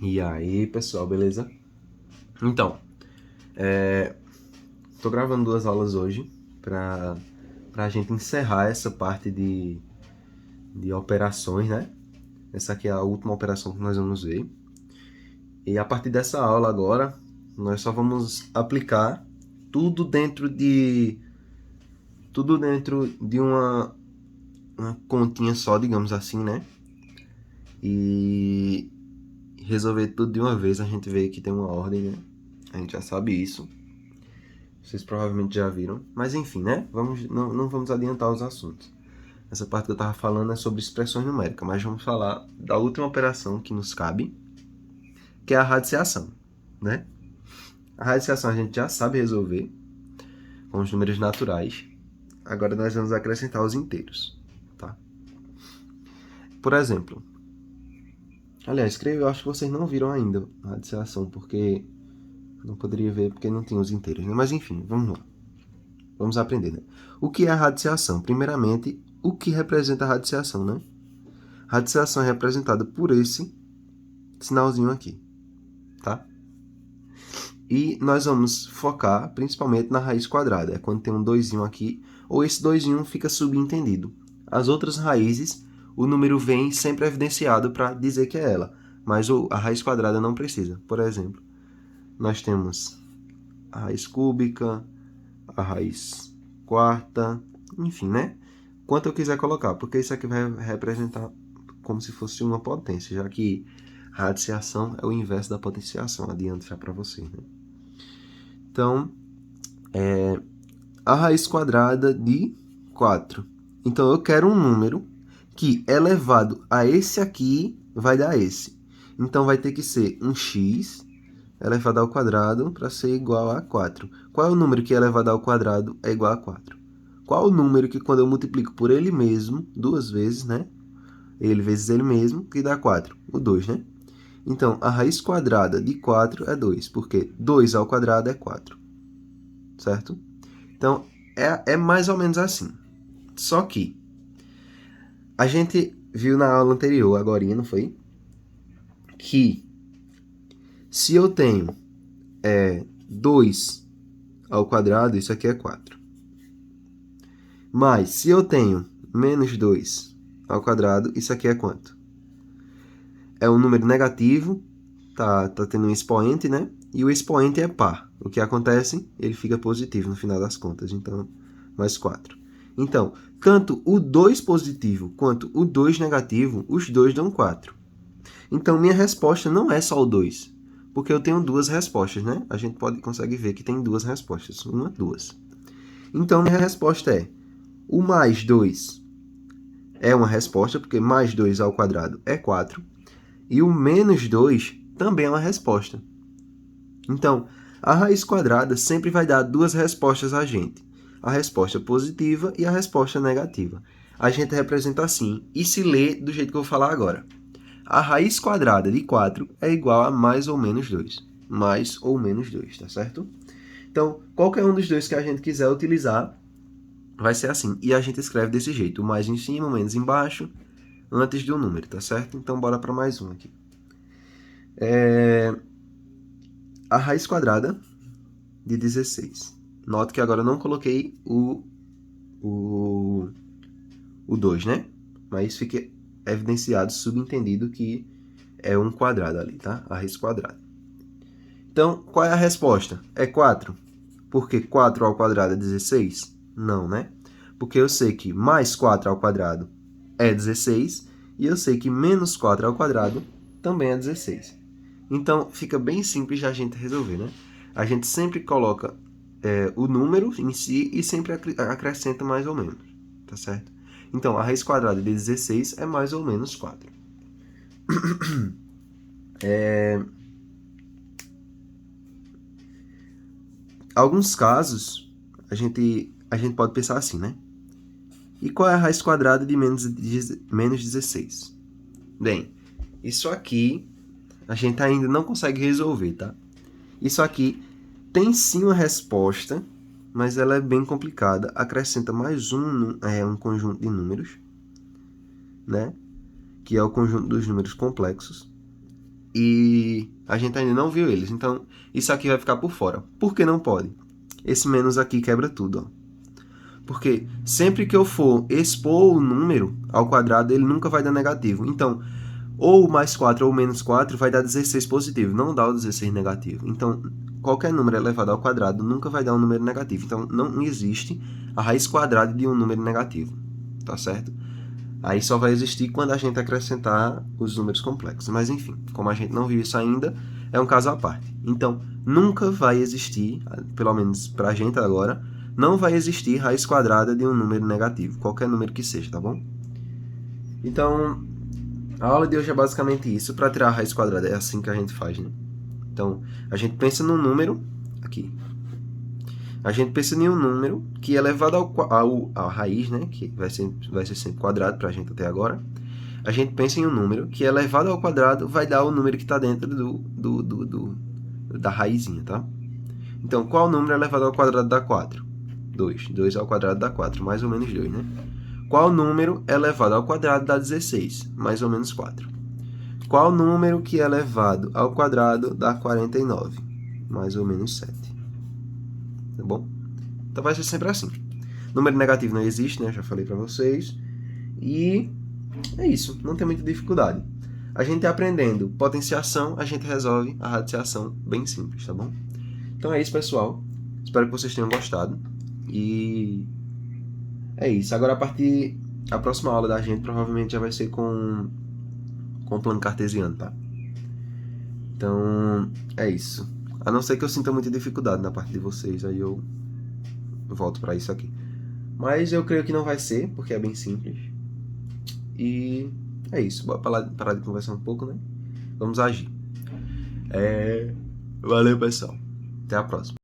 E aí, pessoal, beleza? Então, tô gravando 2 aulas hoje pra gente encerrar essa parte de operações, né? Essa aqui é a última operação que nós vamos ver. E a partir dessa aula agora, nós só vamos aplicar tudo dentro de uma continha só, digamos assim, né? E resolver tudo de uma vez. A gente vê que tem uma ordem, né? A gente já sabe isso. Vocês provavelmente já viram. Mas enfim, né? Não vamos adiantar os assuntos. Essa parte que eu estava falando é sobre expressões numéricas, mas vamos falar da última operação que nos cabe, que é a radiciação, né? A radiciação a gente já sabe resolver com os números naturais. Agora nós vamos acrescentar os inteiros, tá? Por exemplo, aliás, eu acho que vocês não viram ainda a radiciação, porque não poderia ver porque não tinha os inteiros, né? Mas enfim, vamos lá. Vamos aprender, né? O que é a radiciação? Primeiramente, o que representa a radiciação, né? A radiciação é representada por esse sinalzinho aqui, tá? E nós vamos focar principalmente na raiz quadrada, é quando tem um 2 aqui, ou esse 2 fica subentendido. As outras raízes, o número vem sempre evidenciado para dizer que é ela, mas a raiz quadrada não precisa. Por exemplo, nós temos a raiz cúbica, a raiz quarta, enfim, né? Quanto eu quiser colocar, porque isso aqui vai representar como se fosse uma potência, já que a radiciação é o inverso da potenciação, adianto já para vocês, né? Então, a raiz quadrada de 4. Então, eu quero um número que elevado a esse aqui vai dar esse. Então, vai ter que ser um x elevado ao quadrado para ser igual a 4. Qual é o número que elevado ao quadrado é igual a 4? Qual o número que, quando eu multiplico por ele mesmo, 2 vezes, né? Ele vezes ele mesmo, que dá 4. O 2, né? Então, a raiz quadrada de 4 é 2, porque 2 ao quadrado é 4. Certo? Então, é mais ou menos assim. Só que a gente viu na aula anterior, agora não foi? Que se eu tenho 2 ao quadrado, isso aqui é 4. Mas se eu tenho menos 2 ao quadrado, isso aqui é quanto? É um número negativo, tá tendo um expoente, né? E o expoente é par. O que acontece? Ele fica positivo no final das contas. Então, mais 4. Então, tanto o 2 positivo quanto o 2 negativo, os dois dão 4. Então, minha resposta não é só o 2, porque eu tenho duas respostas, né? A gente consegue ver que tem duas respostas. Uma, duas. Então, minha resposta é o mais 2 é uma resposta, porque mais 2 ao quadrado é 4. E o menos 2 também é uma resposta. Então, a raiz quadrada sempre vai dar duas respostas a gente. A resposta positiva e a resposta negativa. A gente representa assim e se lê do jeito que eu vou falar agora. A raiz quadrada de 4 é igual a mais ou menos 2. Mais ou menos 2, tá certo? Então, qualquer um dos dois que a gente quiser utilizar, vai ser assim. E a gente escreve desse jeito. O mais em cima, o menos embaixo, antes de um número, tá certo? Então, bora para mais um aqui. A raiz quadrada de 16. Note que agora eu não coloquei o 2, né? Mas fica evidenciado, subentendido que é um quadrado ali, tá? A raiz quadrada. Então, qual é a resposta? É 4. Porque 4 ao quadrado é 16? Não, né? Porque eu sei que mais 4 ao quadrado é 16 e eu sei que menos 4 ao quadrado também é 16. Então, fica bem simples de a gente resolver, né? A gente sempre coloca o número em si e sempre acrescenta mais ou menos, tá certo? Então, a raiz quadrada de 16 é mais ou menos 4. Alguns casos, a gente pode pensar assim, né? E qual é a raiz quadrada de menos 16? Bem, isso aqui a gente ainda não consegue resolver, tá? Isso aqui tem sim uma resposta, mas ela é bem complicada. Acrescenta mais um conjunto de números, né? Que é o conjunto dos números complexos. e a gente ainda não viu eles. Então, isso aqui vai ficar por fora. Por que não pode? Esse menos aqui quebra tudo, ó. Porque sempre que eu for expor o número ao quadrado, ele nunca vai dar negativo. Então, ou mais 4 ou menos 4 vai dar 16 positivo, não dá o 16 negativo. Então, qualquer número elevado ao quadrado nunca vai dar um número negativo. Então, não existe a raiz quadrada de um número negativo, tá certo? Aí só vai existir quando a gente acrescentar os números complexos. Mas enfim, como a gente não viu isso ainda, é um caso à parte. Então, nunca vai existir, pelo menos pra gente agora, não vai existir raiz quadrada de um número negativo, qualquer número que seja, tá bom? Então, a aula de hoje é basicamente isso. Para tirar a raiz quadrada, é assim que a gente faz, né? Então, a gente pensa num número, aqui. A gente pensa em um número que é elevado à raiz, né? Que vai ser sempre quadrado para a gente até agora. A gente pensa em um número que é elevado ao quadrado vai dar o número que está dentro da raizinha, tá? Então, qual número é elevado ao quadrado dá 4? 2. 2 ao quadrado dá 4, mais ou menos 2, né? Qual número é elevado ao quadrado dá 16, mais ou menos 4? Qual número que é elevado ao quadrado dá 49, mais ou menos 7? Tá bom? Então vai ser sempre assim. Número negativo não existe, né? Eu já falei para vocês. E é isso, não tem muita dificuldade. A gente aprendendo potenciação, a gente resolve a radiciação bem simples, tá bom? Então é isso, pessoal. Espero que vocês tenham gostado. E é isso. Agora, a próxima aula da gente provavelmente já vai ser com o plano cartesiano, tá? Então, é isso. A não ser que eu sinta muita dificuldade na parte de vocês, aí eu volto para isso aqui. Mas eu creio que não vai ser, porque é bem simples. E é isso. Bora parar de conversar um pouco, né? Vamos agir. Valeu, pessoal. Até a próxima.